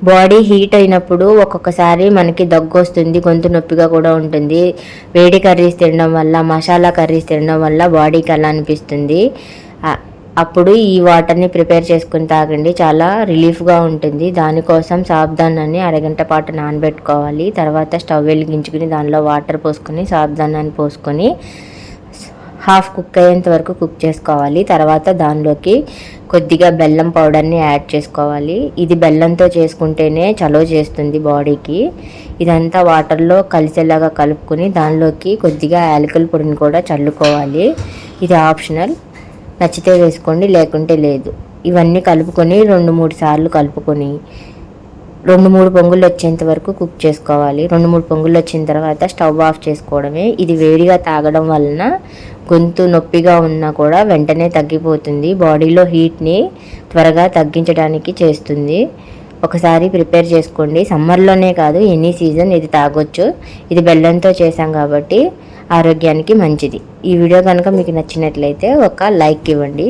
Body heat అయినప్పుడు ఒక్కొక్కసారి మనకి దగ్గు వస్తుంది, గొంతు నొప్పిగా కూడా ఉంటుంది. వేడి కర్రీస్ తినడం వల్ల, మసాలా కర్రీస్ తినడం వల్ల బాడీకి అలా అనిపిస్తుంది. అప్పుడు ఈ వాటర్ని ప్రిపేర్ చేసుకుని తాగండి, చాలా రిలీఫ్గా ఉంటుంది. దానికోసం సాబుదానాన్ని అరగంట పాటు నానబెట్టుకోవాలి. తర్వాత స్టవ్ వెలిగించుకుని దానిలో వాటర్ పోసుకొని సాబుదానాన్ని పోసుకొని హాఫ్ కుక్ అయ్యేంత వరకు కుక్ చేసుకోవాలి. తర్వాత దానిలోకి కొద్దిగా బెల్లం పౌడర్ని యాడ్ చేసుకోవాలి. ఇది బెల్లంతో చేసుకుంటేనే చలువ చేస్తుంది బాడీకి. ఇదంతా వాటర్లో కలిసేలాగా కలుపుకొని దానిలోకి కొద్దిగా యాలకుల పొడిని కూడా చల్లుకోవాలి. ఇది ఆప్షనల్, నచ్చితే వేసుకోండి లేకుంటే లేదు. ఇవన్నీ కలుపుకొని 2-3 సార్లు కలుపుకొని 2-3 పొంగులు వచ్చేంత వరకు కుక్ చేసుకోవాలి. 2-3 పొంగులు వచ్చిన తర్వాత స్టవ్ ఆఫ్ చేసుకోవడమే. ఇది వేడిగా తాగడం వలన గొంతు నొప్పిగా ఉన్నా కూడా వెంటనే తగ్గిపోతుంది. బాడీలో హీట్ని త్వరగా తగ్గించడానికి చేస్తుంది. ఒకసారి ప్రిపేర్ చేసుకోండి. సమ్మర్లోనే కాదు, ఎనీ సీజన్ ఇది తాగొచ్చు. ఇది బెల్లంతో చేసాం కాబట్టి ఆరోగ్యానికి మంచిది. ఈ వీడియో కనుక మీకు నచ్చినట్లయితే ఒక లైక్ ఇవ్వండి.